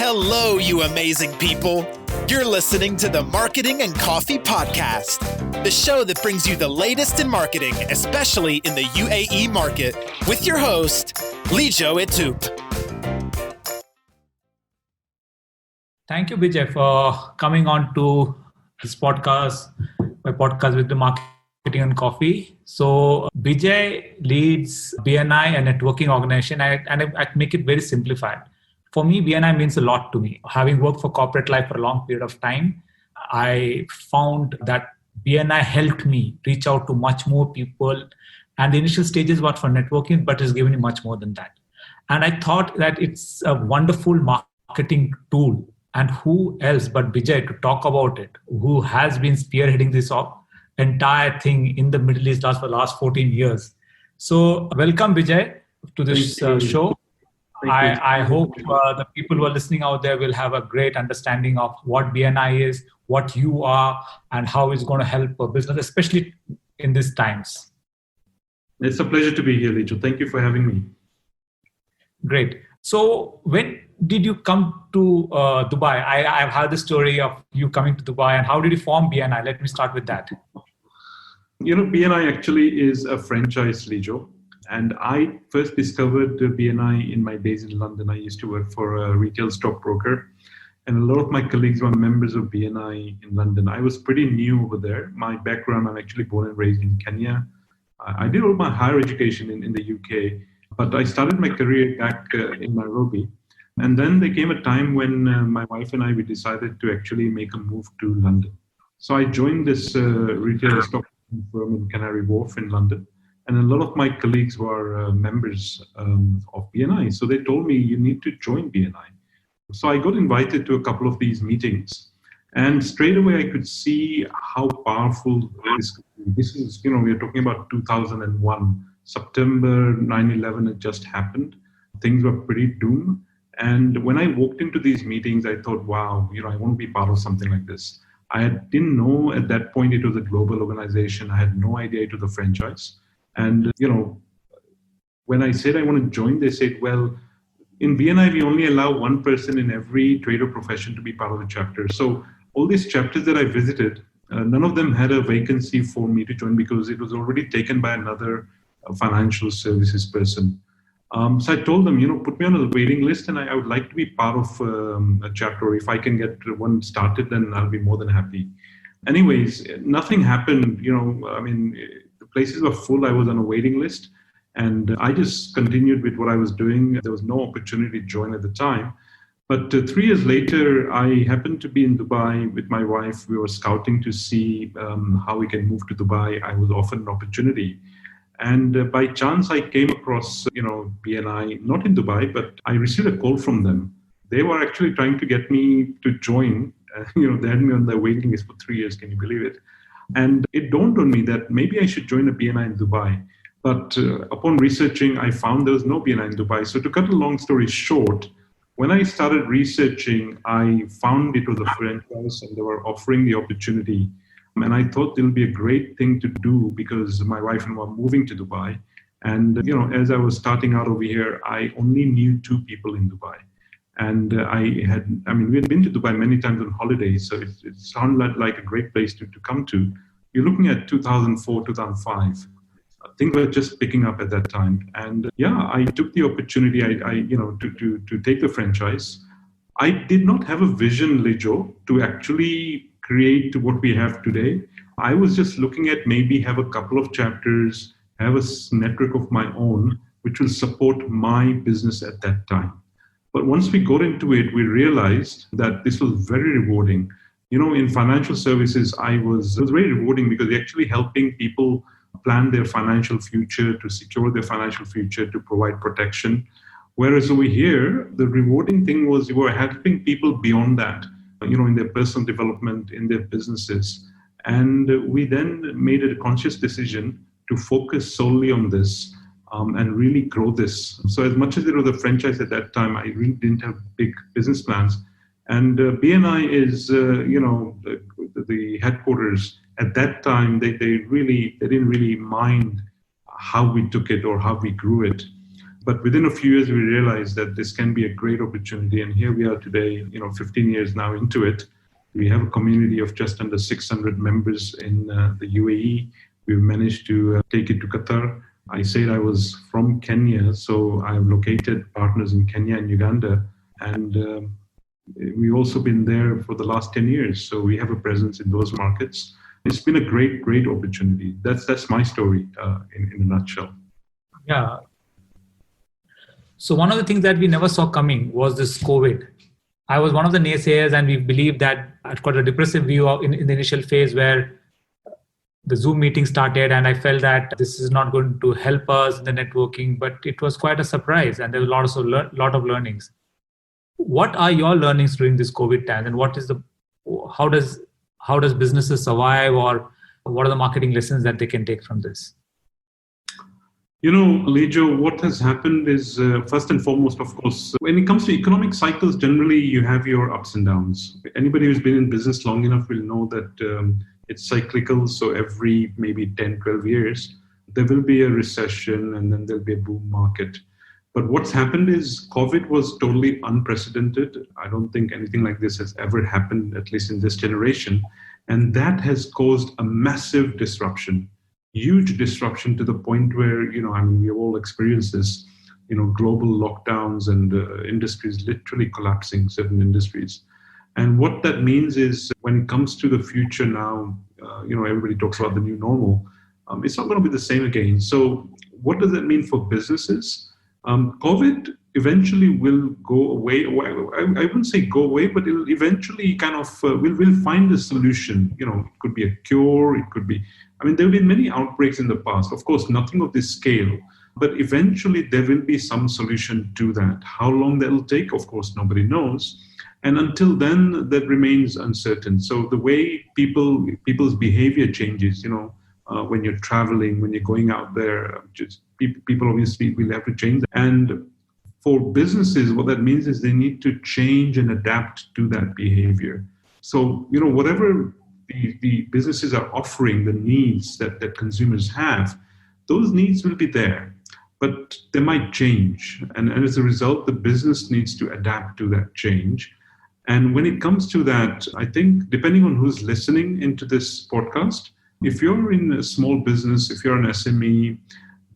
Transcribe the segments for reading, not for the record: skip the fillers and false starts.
Hello, you amazing people. You're listening to the Marketing and Coffee Podcast, the show that brings you the latest in marketing, especially in the UAE market, with your host, BIjay. Thank you, BIjay, for coming on to this podcast, my podcast with the Marketing and Coffee. So BIjay leads BNI, a networking organization, and I make it very simplified. For me, BNI means a lot to me. Having worked for corporate life for a long period of time, I found that BNI helped me reach out to much more people. And the initial stages were for networking, but it's given me much more than that. And I thought that it's a wonderful marketing tool. And who else but BIjay to talk about it, who has been spearheading this entire thing in the Middle East for the last 14 years. So welcome, BIjay, to this show. I hope the people who are listening out there will have a great understanding of what BNI is, what you are, and how it's going to help a business, especially in these times. It's a pleasure to be here, BIjay. Thank you for having me. Great. So when did you come to Dubai? I've heard the story of you coming to Dubai, and how did you form BNI? Let me start with that. BNI actually is a franchise, BIjay. And I first discovered BNI in my days in London. I used to work for a retail stockbroker, and a lot of my colleagues were members of BNI in London. I was pretty new over there. My background, I'm actually born and raised in Kenya. I did all my higher education in the UK, but I started my career back in Nairobi. And then there came a time when my wife and we decided to actually make a move to London. So I joined this retail stock firm in Canary Wharf in London. And a lot of my colleagues were members of BNI. So they told me, you need to join BNI. So I got invited to a couple of these meetings. And straight away, I could see how powerful this is. We're talking about 2001. September 9/11 had just happened. Things were pretty doomed. And when I walked into these meetings, I thought, wow, I want to be part of something like this. I didn't know at that point it was a global organization. I had no idea it was a franchise. And, when I said I want to join, they said, well, in BNI, we only allow one person in every trade or profession to be part of the chapter. So all these chapters that I visited, none of them had a vacancy for me to join because it was already taken by another financial services person. So I told them, put me on a waiting list and I would like to be part of a chapter. If I can get one started, then I'll be more than happy. Anyways, nothing happened, the places were full. I was on a waiting list and I just continued with what I was doing. There was no opportunity to join at the time. But 3 years later, I happened to be in Dubai with my wife. We were scouting to see how we can move to Dubai. I was offered an opportunity. And by chance, I came across, BNI, not in Dubai, but I received a call from them. They were actually trying to get me to join. They had me on the waiting list for 3 years. Can you believe it? And it dawned on me that maybe I should join a BNI in Dubai. But upon researching, I found there was no BNI in Dubai. So to cut a long story short, when I started researching, I found it was a franchise and they were offering the opportunity. And I thought it'll be a great thing to do because my wife and I were moving to Dubai. And, as I was starting out over here, I only knew 2 people in Dubai. And we had been to Dubai many times on holidays. So it sounded like a great place to come to. You're looking at 2004, 2005. Things were just picking up at that time. And I took the opportunity to take the franchise. I did not have a vision, BIjay, to actually create what we have today. I was just looking at maybe have a couple of chapters, have a network of my own, which will support my business at that time. But once we got into it, we realized that this was very rewarding. In financial services, it was very rewarding because you're actually helping people plan their financial future, to secure their financial future, to provide protection. Whereas over here, the rewarding thing was you were helping people beyond that, in their personal development, in their businesses. And we then made a conscious decision to focus solely on this and really grow this. So as much as it was a franchise at that time, I really didn't have big business plans. And BNI is, the headquarters. At that time, they didn't really mind how we took it or how we grew it. But within a few years, we realized that this can be a great opportunity. And here we are today, 15 years now into it. We have a community of just under 600 members in the UAE. We've managed to take it to Qatar. I said I was from Kenya, so I've located partners in Kenya and Uganda. And we've also been there for the last 10 years. So we have a presence in those markets. It's been a great, great opportunity. That's my story in a nutshell. Yeah. So one of the things that we never saw coming was this COVID. I was one of the naysayers, and we believed that I'd got a depressive view in the initial phase where the Zoom meeting started, and I felt that this is not going to help us in the networking, but it was quite a surprise, and there was lot of learnings. What are your learnings during this COVID time, and how does businesses survive, or what are the marketing lessons that they can take from this? Lijo, what has happened is, first and foremost, of course, when it comes to economic cycles, generally you have your ups and downs. Anybody who's been in business long enough will know that it's cyclical. So every maybe 10, 12 years, there will be a recession and then there'll be a boom market. But what's happened is COVID was totally unprecedented. I don't think anything like this has ever happened, at least in this generation. And that has caused a massive disruption. Huge disruption to the point where, we have all experienced this, global lockdowns and industries literally collapsing, certain industries. And what that means is when it comes to the future now, everybody talks about the new normal. It's not going to be the same again. So what does that mean for businesses? COVID eventually will go away. I wouldn't say go away, but it'll eventually kind of, we'll find a solution. It could be a cure. It could be, there have been many outbreaks in the past. Of course, nothing of this scale, but eventually there will be some solution to that. How long that will take, of course, nobody knows. And until then, that remains uncertain. So the way people's behavior changes, when you're traveling, when you're going out there, just people obviously will have to change. And for businesses, what that means is they need to change and adapt to that behavior. So, whatever the businesses are offering, the needs that consumers have, those needs will be there, but they might change. And as a result, the business needs to adapt to that change. And when it comes to that, I think depending on who's listening into this podcast, if you're in a small business, if you're an SME,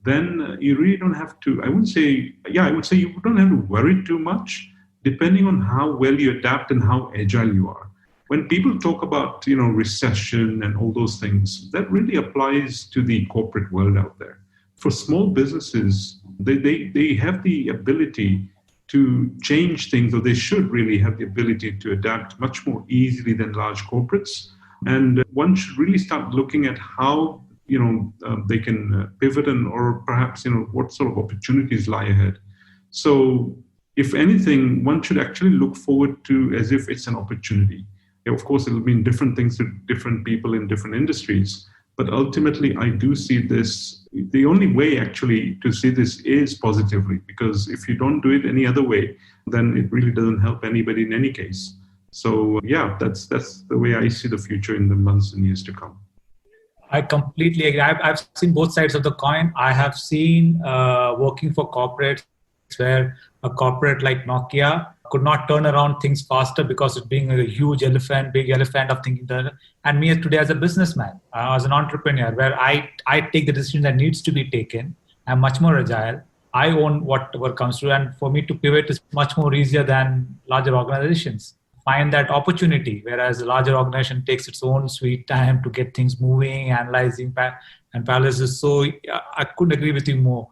then you really don't have to, I would say you don't have to worry too much, depending on how well you adapt and how agile you are. When people talk about, recession and all those things, that really applies to the corporate world out there. For small businesses, they have the ability to change things, or they should really have the ability to adapt much more easily than large corporates. And one should really start looking at how, they can pivot or perhaps, what sort of opportunities lie ahead. So if anything, one should actually look forward to as if it's an opportunity. Of course, it'll mean different things to different people in different industries. But ultimately, I do see this, the only way actually to see this is positively, because if you don't do it any other way, then it really doesn't help anybody in any case. So that's the way I see the future in the months and years to come. I completely agree. I've seen both sides of the coin. I have seen working for corporates where a corporate like Nokia could not turn around things faster because it being a huge big elephant of thinking. And me today as a businessman, as an entrepreneur, where I take the decision that needs to be taken. I'm much more agile. I own whatever comes through. And for me to pivot is much more easier than larger organizations. Find that opportunity, whereas a larger organization takes its own sweet time to get things moving, analyzing and paralysis. So I couldn't agree with you more.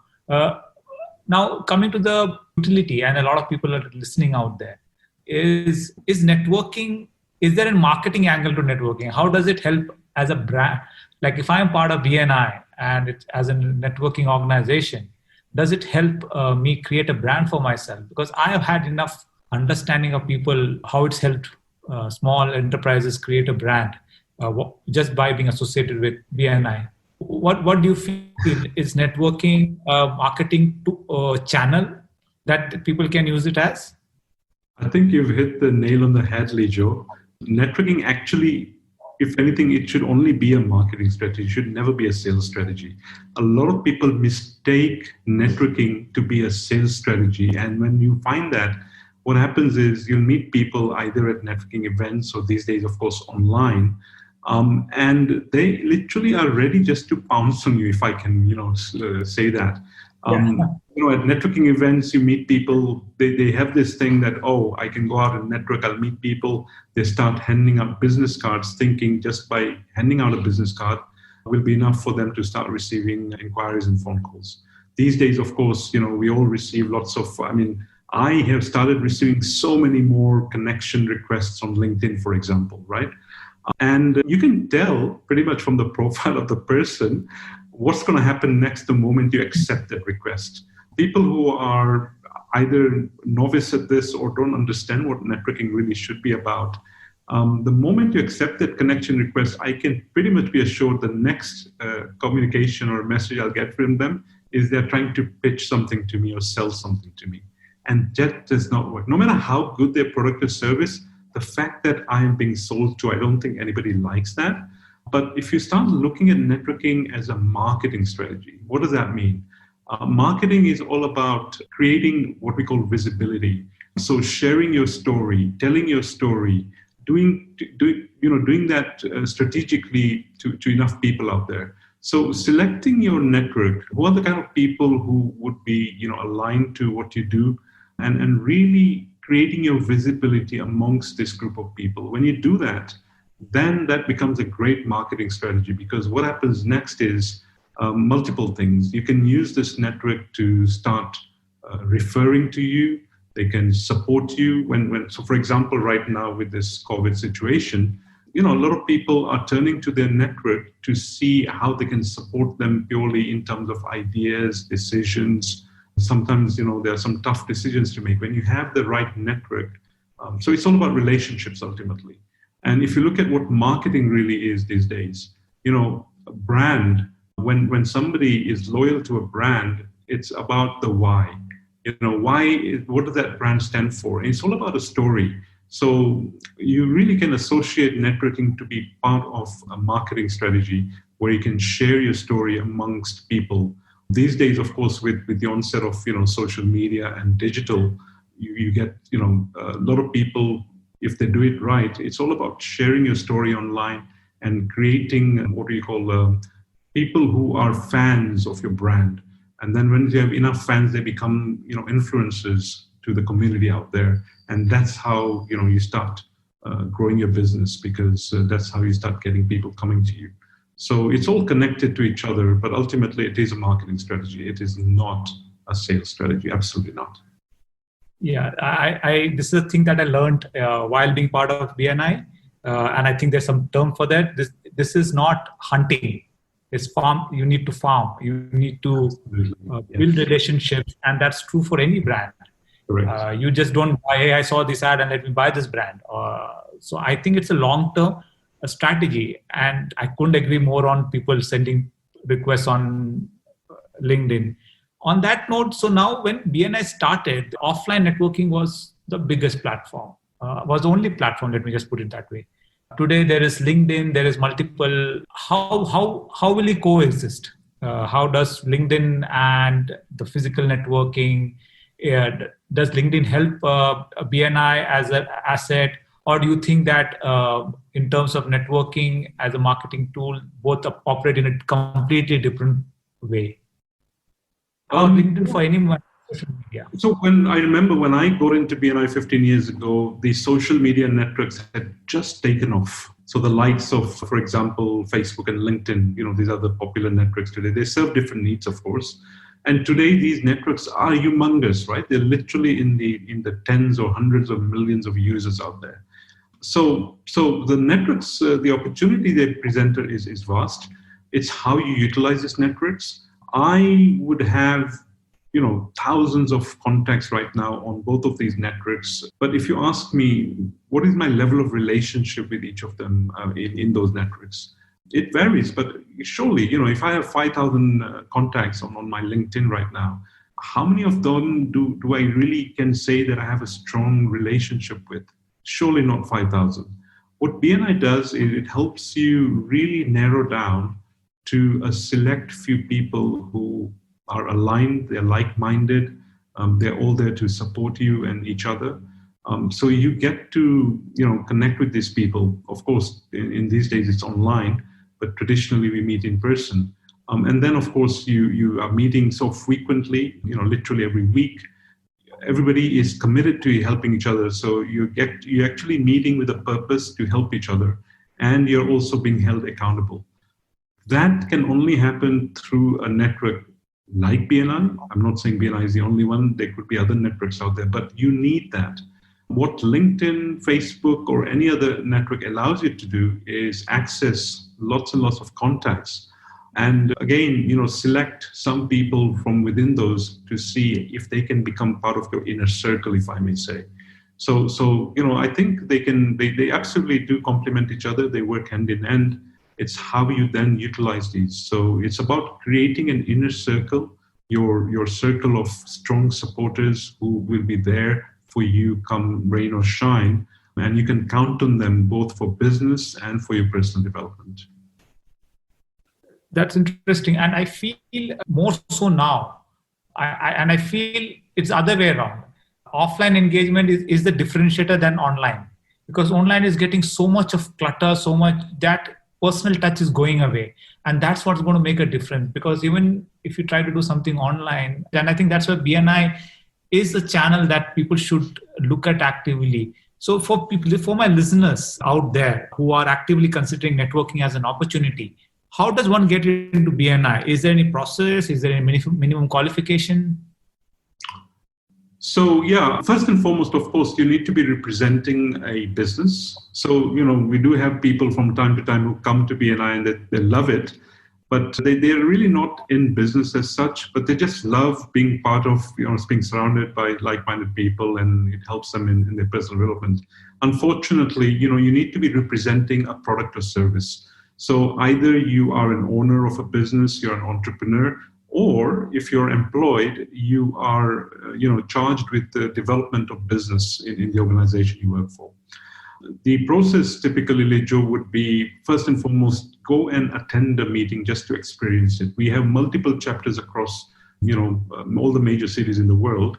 Now, coming to the utility, and a lot of people are listening out there, is networking, is there a marketing angle to networking? How does it help as a brand? Like if I'm part of BNI and it's as a networking organization, does it help me create a brand for myself? Because I have had enough understanding of people, how it's helped small enterprises create a brand just by being associated with BNI. What do you feel is networking marketing to channel that people can use it as? I think you've hit the nail on the head, Lijo. Networking actually If anything, it should only be a marketing strategy. It should never be a sales strategy. A lot of people mistake networking to be a sales strategy. And when you find that, what happens is you'll meet people either at networking events or these days, of course, online. And they literally are ready just to pounce on you, if I can, say that. At networking events, you meet people, they have this thing that, oh, I can go out and network, I'll meet people. They start handing out business cards, thinking just by handing out a business card will be enough for them to start receiving inquiries and phone calls. These days, of course, we all receive lots of, I have started receiving so many more connection requests on LinkedIn, for example, right? And you can tell pretty much from the profile of the person what's going to happen next the moment you accept that request. People who are either novice at this or don't understand what networking really should be about, the moment you accept that connection request, I can pretty much be assured the next communication or message I'll get from them is they're trying to pitch something to me or sell something to me. And that does not work. No matter how good their product or service, the fact that I am being sold to, I don't think anybody likes that. But if you start looking at networking as a marketing strategy, what does that mean? Marketing is all about creating what we call visibility. So sharing your story, telling your story, doing that strategically to enough people out there. So selecting your network, who are the kind of people who would be aligned to what you do, and really creating your visibility amongst this group of people. When you do that, then that becomes a great marketing strategy, because what happens next is multiple things. You can use this network to start referring to you. They can support you. So for example, right now with this COVID situation, a lot of people are turning to their network to see how they can support them purely in terms of ideas, decisions. Sometimes, there are some tough decisions to make when you have the right network. So it's all about relationships ultimately. And if you look at what marketing really is these days, a brand, when somebody is loyal to a brand, it's about the why. What does that brand stand for? And it's all about a story. So you really can associate networking to be part of a marketing strategy where you can share your story amongst people. These days, of course, with the onset of social media and digital, you get a lot of people, if they do it right, it's all about sharing your story online and creating what we call people who are fans of your brand. And then when you have enough fans, they become influencers to the community out there. And that's how you start growing your business, because that's how you start getting people coming to you. So it's all connected to each other, but ultimately it is a marketing strategy. It is not a sales strategy. Absolutely not. Yeah, this is a thing that I learned while being part of BNI, and I think there's some term for that. This is not hunting. It's farm. You need to farm. You need to build relationships, and that's true for any brand. Correct. You just don't buy, hey, I saw this ad and let me buy this brand. So I think it's a long-term strategy, and I couldn't agree more on people sending requests on LinkedIn. On that note, so now when BNI started, offline networking was the biggest platform, was the only platform, let me just put it that way. Today there is LinkedIn, there is multiple. How will it coexist? How does LinkedIn and the physical networking, does LinkedIn help BNI as an asset? Or do you think that in terms of networking as a marketing tool, both operate in a completely different way? LinkedIn for anyone, social media. So I remember when I got into BNI 15 years ago, the social media networks had just taken off. So the likes of, for example, Facebook and LinkedIn, these are the popular networks today. They serve different needs, of course. And today these networks are humongous, right? They're literally in the tens or hundreds of millions of users out there. So the networks, the opportunity they presented is vast. It's how you utilize these networks. I would have, thousands of contacts right now on both of these networks. But if you ask me, what is my level of relationship with each of them in those networks? It varies, but surely, if I have 5,000 contacts on my LinkedIn right now, how many of them do I really can say that I have a strong relationship with? Surely not 5,000. What BNI does is it helps you really narrow down to a select few people who are aligned, they're like-minded, they're all there to support you and each other. So you get to, connect with these people. Of course, in these days it's online, but traditionally we meet in person. And then, of course, you are meeting so frequently, literally every week. Everybody is committed to helping each other. So you're actually meeting with a purpose to help each other, and you're also being held accountable. That can only happen through a network like BNI. I'm not saying BNI is the only one. There could be other networks out there, but you need that. What LinkedIn, Facebook, or any other network allows you to do is access lots and lots of contacts. And again, select some people from within those to see if they can become part of your inner circle, if I may say. So I think they absolutely do complement each other. They work hand in hand. It's how you then utilize these. So it's about creating an inner circle, your circle of strong supporters who will be there for you come rain or shine. And you can count on them both for business and for your personal development. That's interesting. And I feel more so now. I feel it's the other way around. Offline engagement is the differentiator than online. Because online is getting so much of clutter, so much that personal touch is going away. And that's what's going to make a difference. Because even if you try to do something online, then I think that's where BNI is a channel that people should look at actively. So for my listeners out there who are actively considering networking as an opportunity, how does one get into BNI? Is there any process? Is there any minimum qualification? So yeah, first and foremost, of course, you need to be representing a business. So, we do have people from time to time who come to BNI and they love it, but they're really not in business as such, but they just love being part of, being surrounded by like-minded people, and it helps them in their personal development. Unfortunately, you need to be representing a product or service. So either you are an owner of a business, you're an entrepreneur, or if you're employed, you are charged with the development of business in the organization you work for. The process typically, Joe, would be first and foremost, go and attend a meeting just to experience it. We have multiple chapters across all the major cities in the world.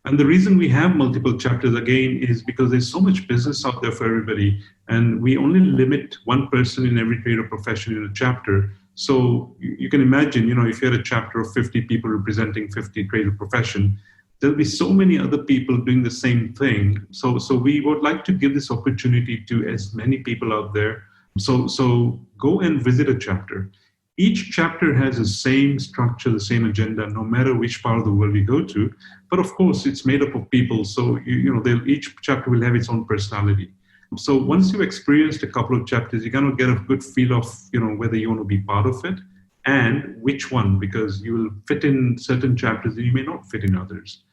And the reason we have multiple chapters, again, is because there's so much business out there for everybody. And we only limit one person in every trade or profession in a chapter. So you can imagine, if you had a chapter of 50 people representing 50 trade or profession, there'll be so many other people doing the same thing. So we would like to give this opportunity to as many people out there. So go and visit a chapter. Each chapter has the same structure, the same agenda, no matter which part of the world we go to. But of course, it's made up of people. So, each chapter will have its own personality. So once you've experienced a couple of chapters, you're going to get a good feel of, whether you want to be part of it and which one, because you will fit in certain chapters and you may not fit in others.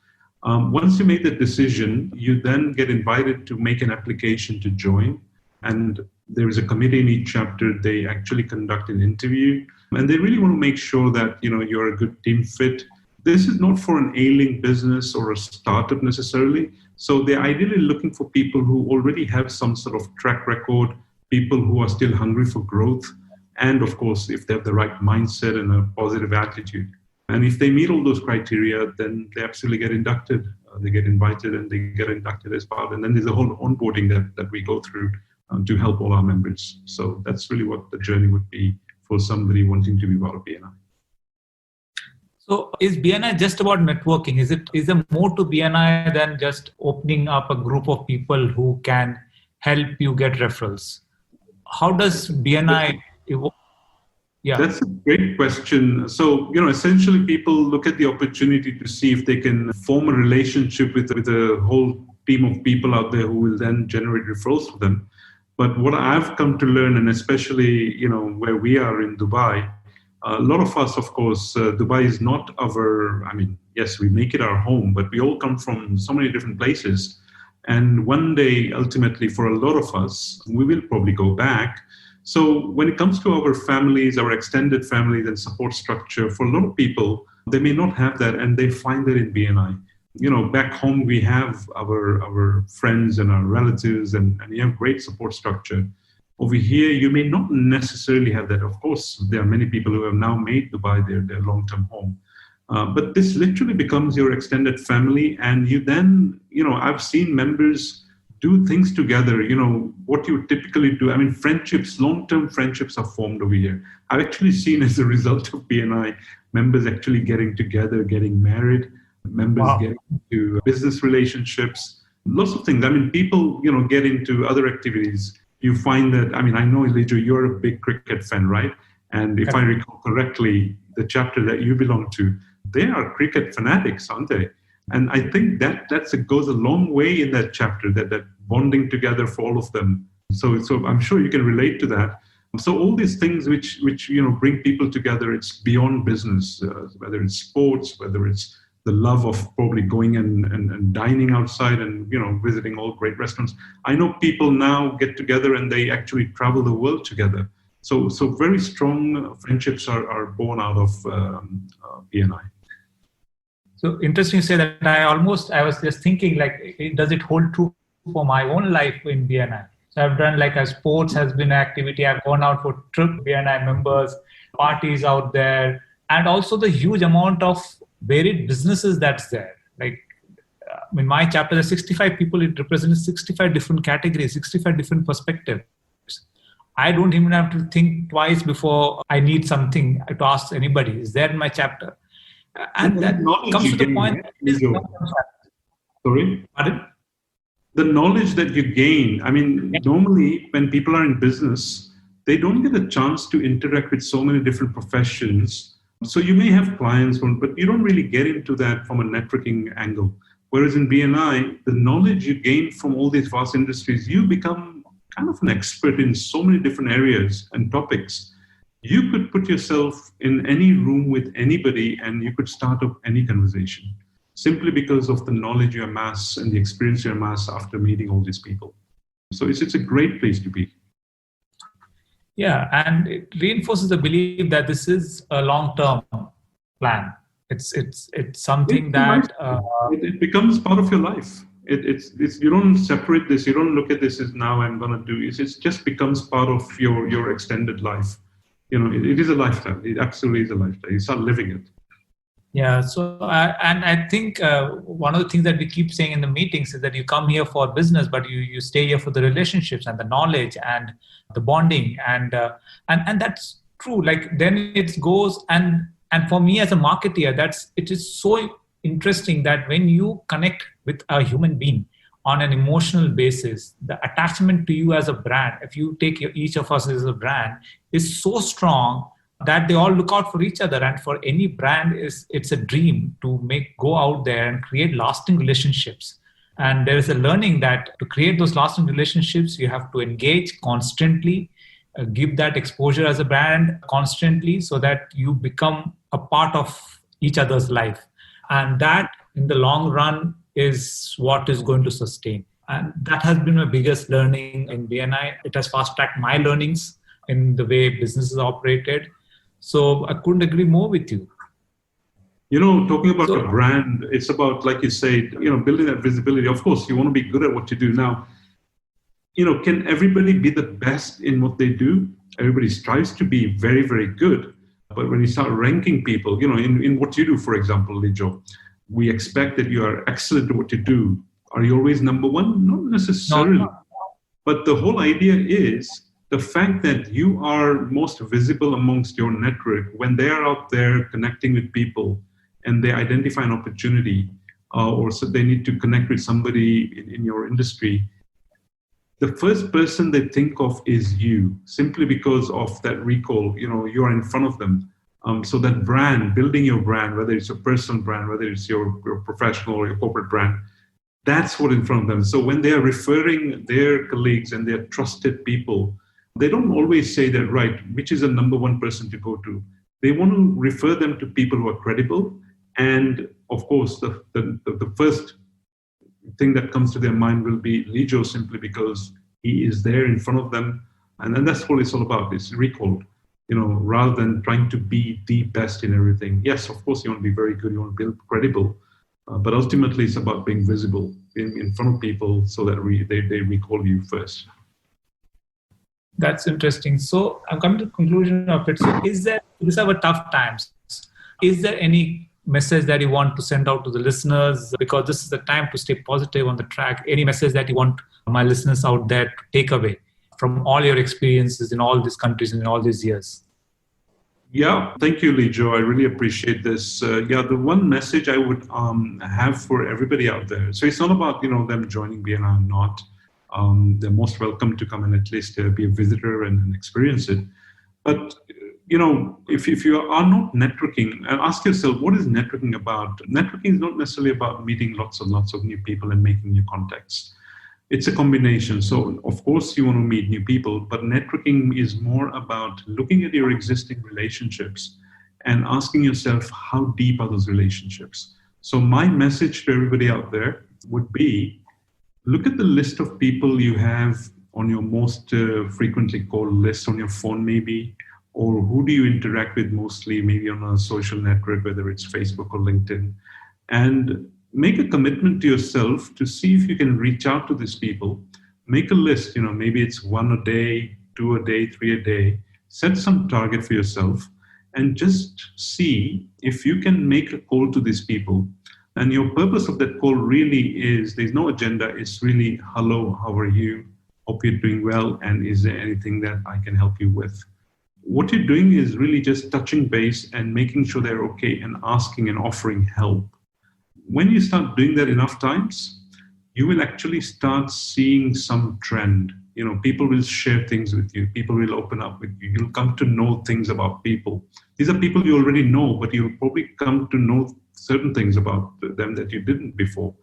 Once you make that decision, you then get invited to make an application to join. And there is a committee in each chapter. They actually conduct an interview, and they really want to make sure that, you're a good team fit. This is not for an ailing business or a startup necessarily. So they're ideally looking for people who already have some sort of track record, people who are still hungry for growth, and of course, if they have the right mindset and a positive attitude. And if they meet all those criteria, then they absolutely get inducted. They get invited and they get inducted as part. And then there's a whole onboarding that we go through to help all our members. So that's really what the journey would be for somebody wanting to be part of BNI. So is BNI just about networking? Is there more to BNI than just opening up a group of people who can help you get referrals? How does BNI evolve? Yeah. That's a great question. So, essentially people look at the opportunity to see if they can form a relationship with a whole team of people out there who will then generate referrals for them. But what I've come to learn, and especially, where we are in Dubai, a lot of us, of course, Dubai is not yes, we make it our home, but we all come from so many different places. And one day, ultimately, for a lot of us, we will probably go back. So when it comes to our families, our extended families and support structure, for a lot of people, they may not have that, and they find that in BNI. back home we have our friends and our relatives, and you have great support structure. Over here, you may not necessarily have that. Of course, there are many people who have now made Dubai their long-term home. But this literally becomes your extended family. And you then, I've seen members do things together, what you typically do. I mean, friendships, long-term friendships are formed over here. I've actually seen as a result of BNI, members actually getting together, getting married, members getting into business relationships, lots of things. I mean, people, get into other activities. You find that, I know, Elijah, you're a big cricket fan, right? And if I recall correctly, the chapter that you belong to, they are cricket fanatics, aren't they? And I think that goes a long way in that chapter, that bonding together for all of them. So I'm sure you can relate to that. So all these things which bring people together, it's beyond business, whether it's sports, whether it's the love of probably going and dining outside and visiting all great restaurants. I know people now get together and they actually travel the world together. So very strong friendships are born out of BNI. So interesting you say that. I was just thinking, does it hold true for my own life in BNI? So I've done sports has been an activity. I've gone out for trip, BNI members, parties out there, and also the huge amount of varied businesses that's there. In my chapter, there's 65 people. It represents 65 different categories, 65 different perspectives. I don't even have to think twice before I need something to ask anybody. Is there in my chapter? And that comes to the point. Sorry? Pardon? The knowledge that you gain. Normally when people are in business, they don't get a chance to interact with so many different professions. So you may have clients, but you don't really get into that from a networking angle. Whereas in BNI, the knowledge you gain from all these vast industries, you become kind of an expert in so many different areas and topics. You could put yourself in any room with anybody and you could start up any conversation simply because of the knowledge you amass and the experience you amass after meeting all these people. So it's a great place to be. Yeah, and it reinforces the belief that this is a long-term plan. It's something that it becomes part of your life. It's you don't separate this. You don't look at this as now I'm going to do it. It just becomes part of your extended life. It is a lifestyle. It absolutely is a lifestyle. You start living it. Yeah. So I think one of the things that we keep saying in the meetings is that you come here for business, but you stay here for the relationships and the knowledge and the bonding and that's true. Then it goes and for me as a marketer, it is so interesting that when you connect with a human being on an emotional basis, the attachment to you as a brand, if you take each of us as a brand, is so strong that they all look out for each other. And for any brand, it's a dream to go out there and create lasting relationships. And there is a learning that to create those lasting relationships, you have to engage constantly, give that exposure as a brand constantly so that you become a part of each other's life. And that in the long run is what is going to sustain. And that has been my biggest learning in BNI. It has fast-tracked my learnings in the way businesses are operated. So I couldn't agree more with you. Talking about a brand, it's about, like you said, building that visibility. Of course, you want to be good at what you do. Now, can everybody be the best in what they do? Everybody strives to be very, very good. But when you start ranking people, in what you do, for example, Lijo, we expect that you are excellent at what you do. Are you always number one? Not necessarily. No. But the whole idea is the fact that you are most visible amongst your network when they are out there connecting with people and they identify an opportunity or so they need to connect with somebody in your industry. The first person they think of is you, simply because of that recall. You are in front of them. So that brand, building your brand, whether it's your personal brand, whether it's your professional or your corporate brand, that's what in front of them. So when they are referring their colleagues and their trusted people, they don't always say that, right, which is the number one person to go to. They want to refer them to people who are credible. And of course, the first thing that comes to their mind will be Lijo, simply because he is there in front of them. And then that's what it's all about. It's recall, rather than trying to be the best in everything. Yes, of course, you want to be very good. You want to be credible. But ultimately, it's about being visible in front of people so that they recall you first. That's interesting. So I'm coming to the conclusion of it. So these are tough times. Is there any message that you want to send out to the listeners? Because this is the time to stay positive on the track. Any message that you want my listeners out there to take away from all your experiences in all these countries and in all these years? Yeah, thank you, Lijo. I really appreciate this. The one message I would have for everybody out there. So it's not about them joining BNI or not. They're most welcome to come and at least be a visitor and experience it. But if you are not networking, and ask yourself, what is networking about? Networking is not necessarily about meeting lots and lots of new people and making new contacts. It's a combination. So of course you want to meet new people, but networking is more about looking at your existing relationships and asking yourself, how deep are those relationships? So my message to everybody out there would be, look at the list of people you have on your most frequently called list on your phone maybe, or who do you interact with mostly, maybe on a social network, whether it's Facebook or LinkedIn, and make a commitment to yourself to see if you can reach out to these people. Make a list, maybe it's 1 a day, 2 a day, 3 a day. Set some target for yourself and just see if you can make a call to these people. And your purpose of that call really is, there's no agenda. It's really, hello, how are you? Hope you're doing well. And is there anything that I can help you with? What you're doing is really just touching base and making sure they're okay and asking and offering help. When you start doing that enough times, you will actually start seeing some trend. People will share things with you. People will open up with you. You'll come to know things about people. These are people you already know, but you'll probably come to know certain things about them that you didn't before.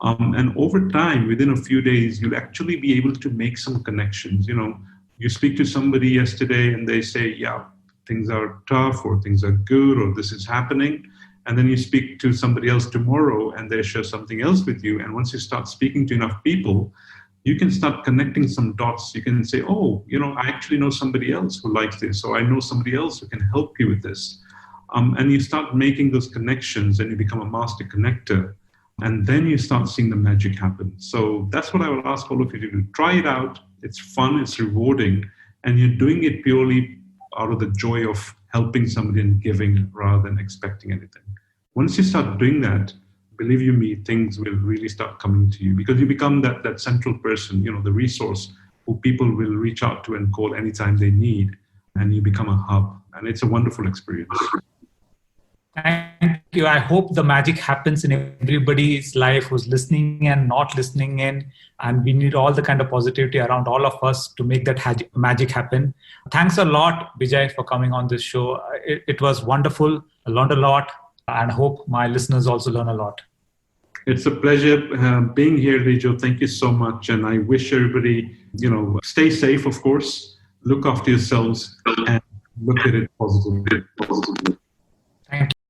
And over time, within a few days, you'll actually be able to make some connections. You speak to somebody yesterday and they say, yeah, things are tough or things are good or this is happening. And then you speak to somebody else tomorrow and they share something else with you. And once you start speaking to enough people, you can start connecting some dots. You can say, oh, I actually know somebody else who likes this, or I know somebody else who can help you with this. And you start making those connections and you become a master connector. And then you start seeing the magic happen. So that's what I will ask all of you to do. Try it out. It's fun, it's rewarding, and you're doing it purely out of the joy of helping somebody and giving rather than expecting anything. Once you start doing that, believe you me, things will really start coming to you because you become that central person, the resource who people will reach out to and call anytime they need, and you become a hub. And it's a wonderful experience. Thank you. I hope the magic happens in everybody's life who's listening and not listening in. And we need all the kind of positivity around all of us to make that magic happen. Thanks a lot, BIjay, for coming on this show. It was wonderful. I learned a lot and hope my listeners also learn a lot. It's a pleasure being here, Lijo. Thank you so much. And I wish everybody, stay safe, of course. Look after yourselves and look at it positively. Thank you.